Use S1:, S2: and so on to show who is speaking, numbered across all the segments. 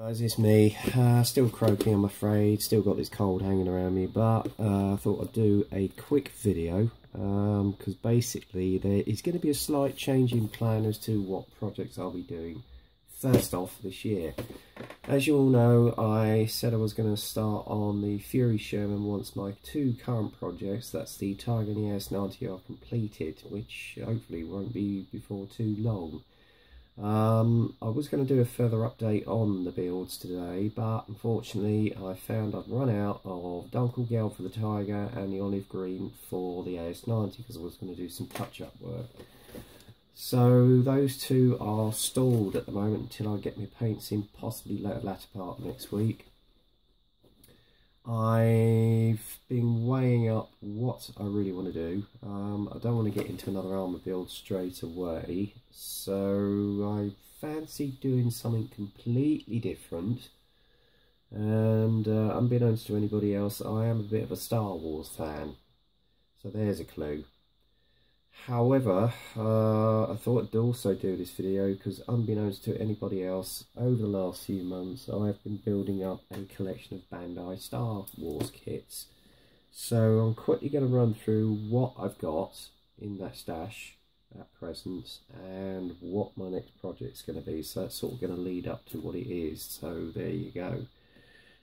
S1: Guys, it's me, still croaking I'm afraid, still got this cold hanging around me, but I thought I'd do a quick video because basically there is going to be a slight change in plan as to what projects I'll be doing first off this year. As you all know, I said I was going to start on the Fury Sherman once my two current projects, that's the Tiger and the S90, are completed, which hopefully won't be before too long. I was going to do a further update on the builds today, but unfortunately I found I'd run out of Dunkelgelb for the Tiger and the olive green for the AS90 because I was going to do some touch-up work. So those two are stalled at the moment until I get my paints in, possibly latter part of next week. I've been weighing up what I really want to do. I don't want to get into another armour build straight away, so I fancy doing something completely different. And unbeknownst to anybody else, I am a bit of a Star Wars fan, so there's a clue. However, I thought I'd also do this video because unbeknownst to anybody else, over the last few months I've been building up a collection of Bandai Star Wars kits. So I'm quickly going to run through what I've got in that stash at present and what my next project's going to be. So that's sort of going to lead up to what it is. So there you go.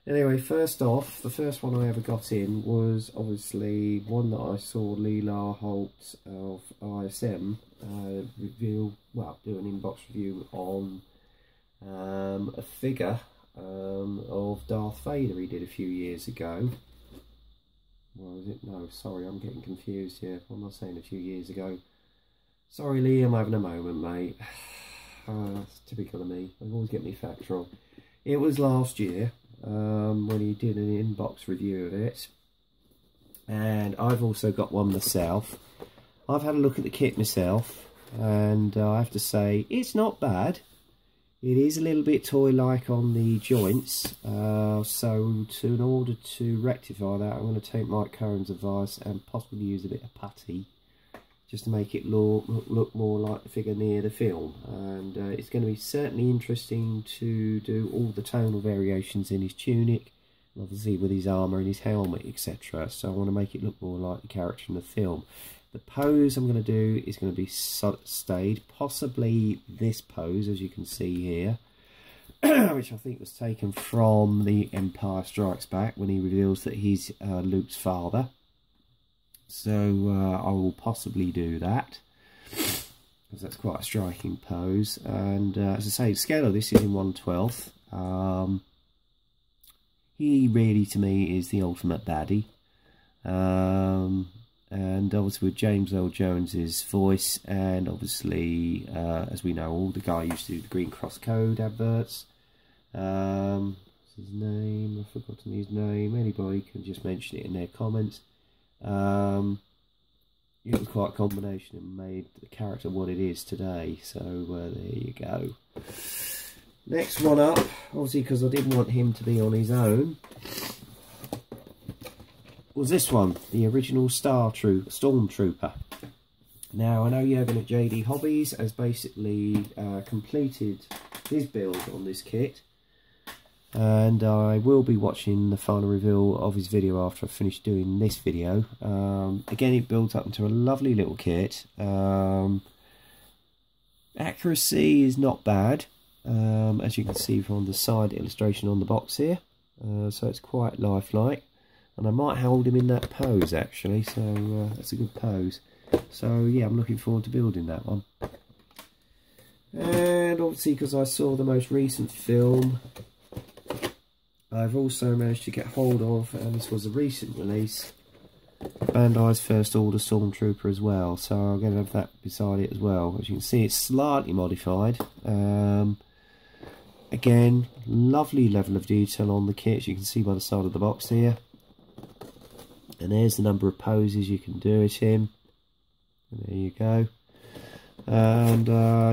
S1: Anyway, first off, the first one I ever got in was obviously one that I saw Leela Holt of ISM review, well, do an inbox review on a figure of Darth Vader he did a few years ago. What was it? No, sorry, I'm getting confused here. What am I saying, a few years ago? Sorry, Lee, I'm having a moment, mate. It's typical of me. I always get me facts wrong. It was last year. When he did an inbox review of it, and I've also got one myself. I've had a look at the kit myself, and I have to say it's not bad. It is a little bit toy-like on the joints, so in order to rectify that, I'm going to take Mike Cohen's advice and possibly use a bit of putty just to make it look more like the figure near the film. And it's going to be certainly interesting to do all the tonal variations in his tunic, and obviously with his armour and his helmet, etc. So I want to make it look more like the character in the film. The pose I'm going to do is going to be stayed, possibly this pose as you can see here, which I think was taken from the Empire Strikes Back when he reveals that he's Luke's father. So I will possibly do that because that's quite a striking pose. And as I say, the scale of this is in 1/12. He really, to me, is the ultimate baddie. And obviously with James Earl Jones's voice, and obviously, as we know, the guy used to do the Green Cross Code adverts. What's his name? I've forgotten his name. Anybody can just mention it in their comments. It was quite a combination and made the character what it is today, so there you go. Next one up, obviously because I didn't want him to be on his own, was this one, the original Stormtrooper. Now I know Jürgen at JD Hobbies has basically completed his build on this kit, and I will be watching the final reveal of his video after I finish doing this video. Again, it builds up into a lovely little kit. Accuracy is not bad, as you can see from the side illustration on the box here, so it's quite lifelike, and I might hold him in that pose actually, so that's a good pose. So yeah, I'm looking forward to building that one. And obviously because I saw the most recent film, I've also managed to get hold of, and this was a recent release, Bandai's First Order Stormtrooper as well, so I'm going to have that beside it as well. As you can see, it's slightly modified. Again, lovely level of detail on the kit, as you can see by the side of the box here. And there's the number of poses you can do it in. And there you go. And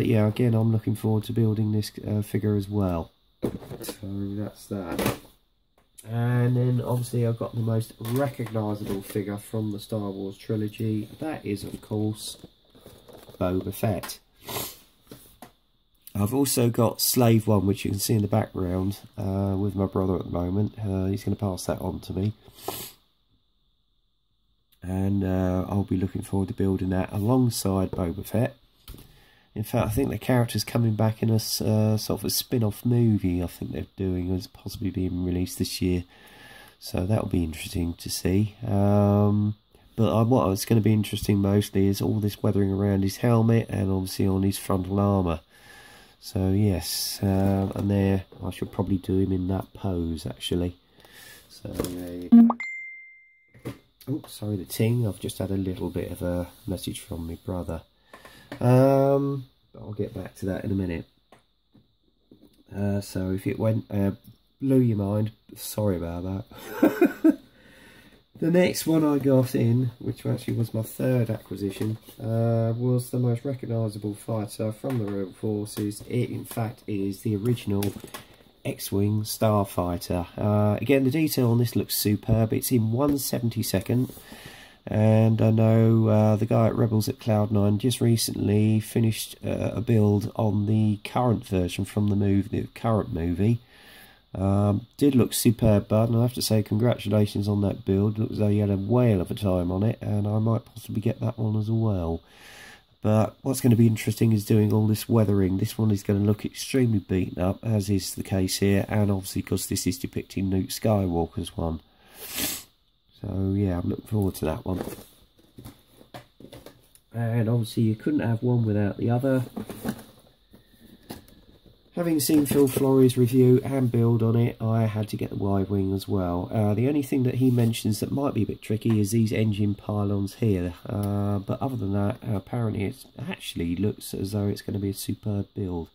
S1: yeah, again, I'm looking forward to building this figure as well. So that's that. And then obviously I've got the most recognisable figure from the Star Wars trilogy. That is, of course, Boba Fett. I've also got Slave 1, which you can see in the background, with my brother at the moment. He's going to pass that on to me. And I'll be looking forward to building that alongside Boba Fett. In fact, I think the character's coming back in a sort of a spin-off movie I think they're doing, is possibly being released this year. So that'll be interesting to see. But what's going to be interesting mostly is all this weathering around his helmet and obviously on his frontal armour. So yes, and there I should probably do him in that pose actually. So there you go. Oh, sorry, the ting. I've just had a little bit of a message from my brother. But I'll get back to that in a minute. So if it went blew your mind, sorry about that. The next one I got in, which actually was my third acquisition, was the most recognisable fighter from the Royal Forces. It, in fact, is the original X-Wing Starfighter. Again, the detail on this looks superb. It's in 1/72, and I know the guy at Rebels at Cloud9 just recently finished a build on the current version from the current movie. Did look superb, bud, and I have to say congratulations on that build. Looks as though you had a whale of a time on it, and I might possibly get that one as well. But what's going to be interesting is doing all this weathering. This one is going to look extremely beaten up, as is the case here, and obviously because this is depicting Luke Skywalker's one. So yeah, I'm looking forward to that one. And obviously you couldn't have one without the other. Having seen Phil Flory's review and build on it, I had to get the Y-Wing as well. The only thing that he mentions that might be a bit tricky is these engine pylons here. But other than that, apparently it actually looks as though it's going to be a superb build.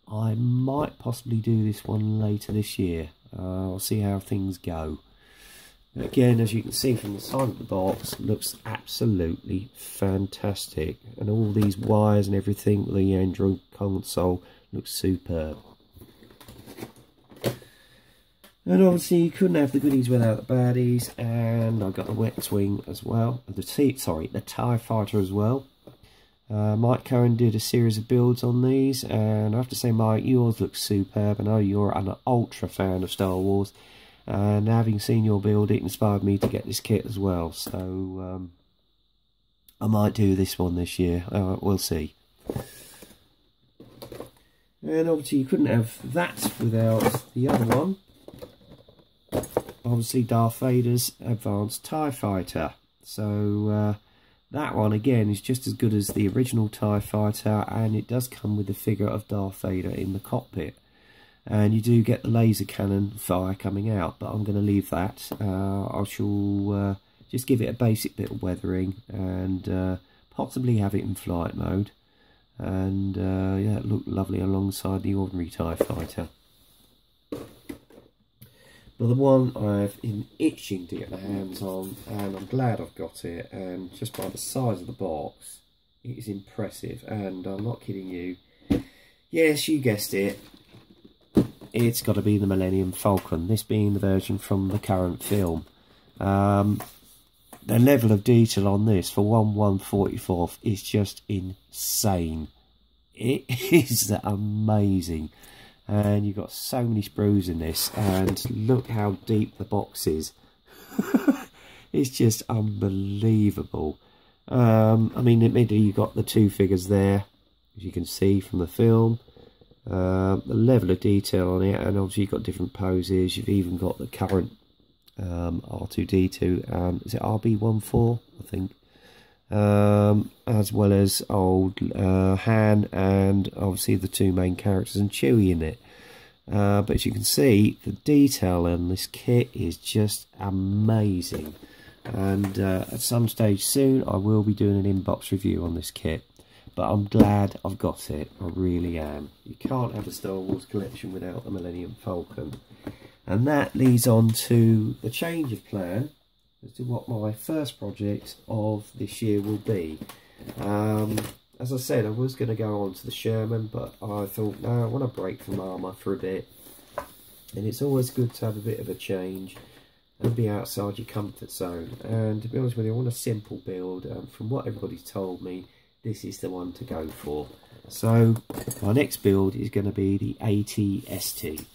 S1: I might possibly do this one later this year. I'll see how things go. Again, as you can see from the side of the box, looks absolutely fantastic. And all these wires and everything, the Android console, looks superb. And obviously you couldn't have the goodies without the baddies, and I got the X-Wing as well, the TIE Fighter as well. Mike Cohen did a series of builds on these, and I have to say, Mike, yours looks superb. I know you're an ultra fan of Star Wars, and having seen your build, it inspired me to get this kit as well. So I might do this one this year, we'll see. And obviously you couldn't have that without the other one. Obviously Darth Vader's Advanced TIE Fighter. So that one again is just as good as the original TIE Fighter, and it does come with the figure of Darth Vader in the cockpit. And you do get the laser cannon fire coming out, but I'm going to leave that. I shall just give it a basic bit of weathering and possibly have it in flight mode. And yeah, it looked lovely alongside the ordinary TIE Fighter. But the one I've been itching to get my hands on, and I'm glad I've got it, and just by the size of the box, it is impressive, and I'm not kidding you. Yes, you guessed it. It's got to be the Millennium Falcon, this being the version from the current film. The level of detail on this for 1/144 is just insane. It is amazing, and you've got so many sprues in this, and look how deep the box is. It's just unbelievable. I mean, admittedly, you've got the two figures there, as you can see from the film. The level of detail on it, and obviously you've got different poses. You've even got the current R2-D2, is it RB-14, I think, as well as old Han, and obviously the two main characters and Chewie in it. But as you can see, the detail in this kit is just amazing, and at some stage soon I will be doing an inbox review on this kit. But I'm glad I've got it, I really am. You can't have a Star Wars collection without the Millennium Falcon. And that leads on to the change of plan as to what my first project of this year will be. As I said, I was going to go on to the Sherman, but I thought, no, I want to break from armour for a bit. And it's always good to have a bit of a change and be outside your comfort zone. And to be honest with you, I want a simple build. From what everybody's told me, this is the one to go for. So my next build is going to be the AT-ST.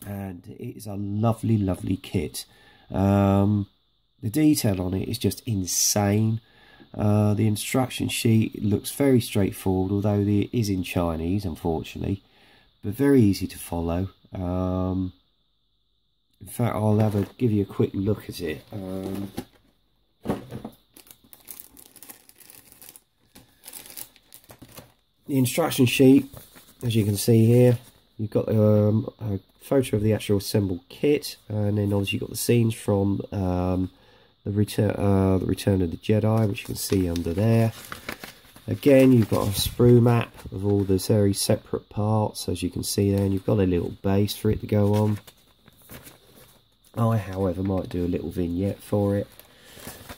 S1: And it is a lovely, lovely kit. The detail on it is just insane. The instruction sheet looks very straightforward, although it is in Chinese, unfortunately, but very easy to follow. In fact, I'll give you a quick look at it. The instruction sheet, as you can see here, you've got a photo of the actual assembled kit, and then obviously you've got the scenes from the Return of the Jedi, which you can see under there. Again, you've got a sprue map of all the very separate parts, as you can see there, and you've got a little base for it to go on. I, however, might do a little vignette for it.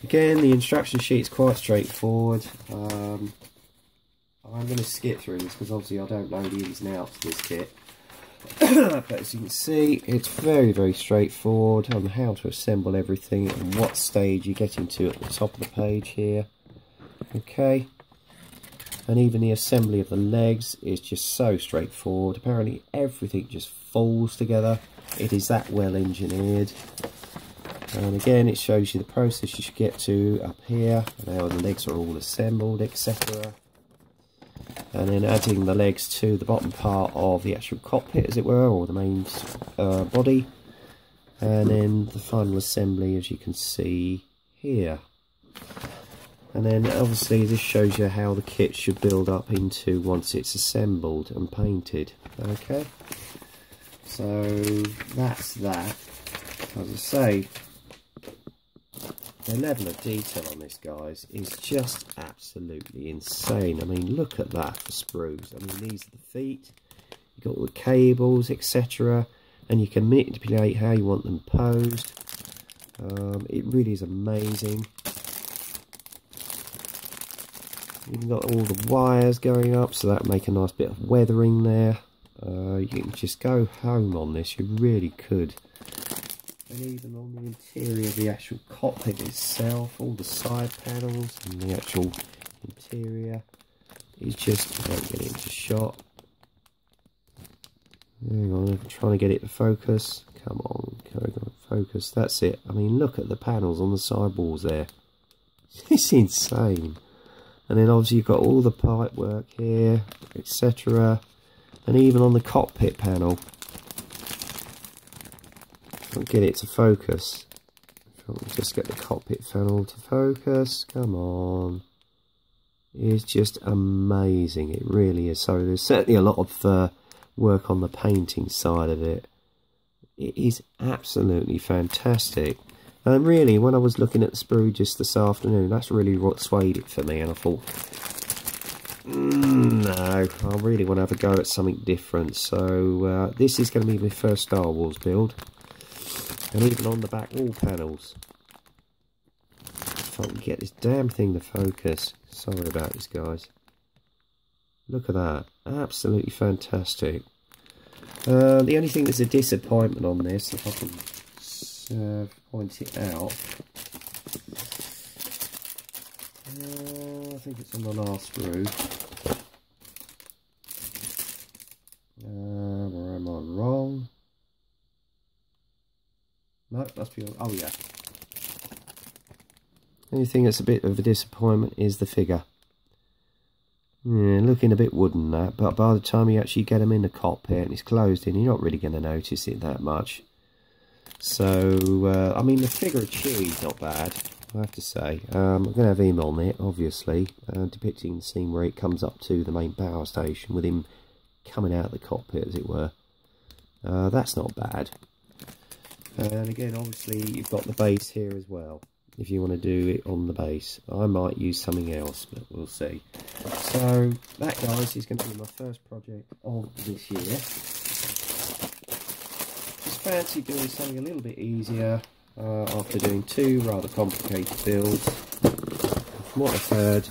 S1: Again, the instruction sheet is quite straightforward. I'm going to skip through this because obviously I don't know the ins and outs of this kit. But as you can see, it's very, very straightforward on how to assemble everything and what stage you're getting to at the top of the page here. Okay, and even the assembly of the legs is just so straightforward. Apparently everything just falls together. It is that well engineered. And again, it shows you the process you should get to up here, and how the legs are all assembled, etc. And then adding the legs to the bottom part of the actual cockpit, as it were, or the main body. And then the final assembly, as you can see here. And then obviously this shows you how the kit should build up into once it's assembled and painted. Okay, so that's that. As I say, the level of detail on this, guys, is just absolutely insane. I mean, look at that for sprues. I mean, these are the feet. You've got all the cables, etc. And you can manipulate how you want them posed. It really is amazing. You've got all the wires going up, so that'll make a nice bit of weathering there. You can just go home on this, you really could. And even on the interior of the actual cockpit itself, all the side panels and the actual interior is just, don't get it into shot. Hang on, I'm trying to get it to focus. Come on, focus, that's it. I mean, look at the panels on the sidewalls there. It's insane. And then obviously you've got all the pipe work here, etc. And even on the cockpit panel, can't get it to focus. Just get the cockpit panel to focus. Come on. It's just amazing. It really is. So there's certainly a lot of work on the painting side of it. It is absolutely fantastic. And really, when I was looking at the sprue just this afternoon, that's really what swayed it for me. And I thought, no, I really want to have a go at something different. So this is going to be my first Star Wars build. And even on the back wall panels, if I can get this damn thing to focus. Sorry about this, guys. Look at that, absolutely fantastic. The only thing that's a disappointment on this, if I can point it out, I think it's on the last row. Where am I wrong? No, must be. Oh yeah. Only thing that's a bit of a disappointment is the figure. Yeah, looking a bit wooden that, but by the time you actually get them in the cockpit and it's closed in, you're not really going to notice it that much. So, I mean, the figure of Chewie's not bad, I have to say. I'm going to have him on it, obviously, depicting the scene where it comes up to the main power station with him coming out of the cockpit, as it were. That's not bad. And again, obviously, you've got the base here as well, if you want to do it on the base. I might use something else, but we'll see. So, that, guys, is going to be my first project of this year. Just fancy doing something a little bit easier after doing two rather complicated builds. From what I've heard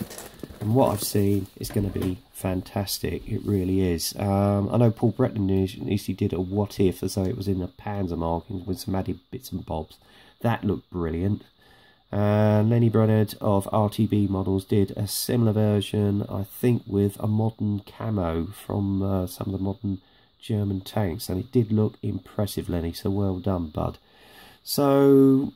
S1: and what I've seen, it's going to be fantastic. It really is. I know Paul Breton initially did a what if as though it was in the Panzer markings with some added bits and bobs. That looked brilliant. And Lenny Brennard of RTB Models did a similar version, I think, with a modern camo from some of the modern German tanks, and it did look impressive, Lenny, so well done, bud. So,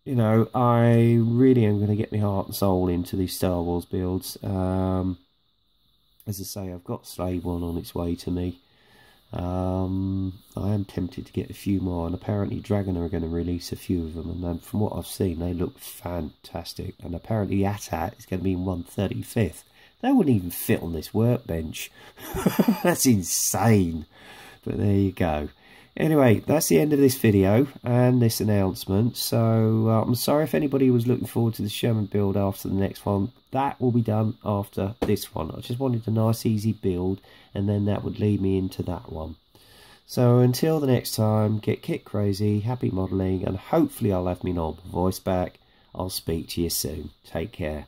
S1: you know, I really am going to get my heart and soul into these Star Wars builds. As I say, I've got Slave One on its way to me. I am tempted to get a few more, and apparently Dragon are going to release a few of them, and then from what I've seen they look fantastic, and apparently AT-AT is going to be in 1/35. They wouldn't even fit on this workbench. That's insane, but there you go. Anyway, that's the end of this video and this announcement. So I'm sorry if anybody was looking forward to the Sherman build after the next one. That will be done after this one. I just wanted a nice easy build, and then that would lead me into that one. So until the next time, get kit crazy, happy modelling, and hopefully I'll have my normal voice back. I'll speak to you soon. Take care.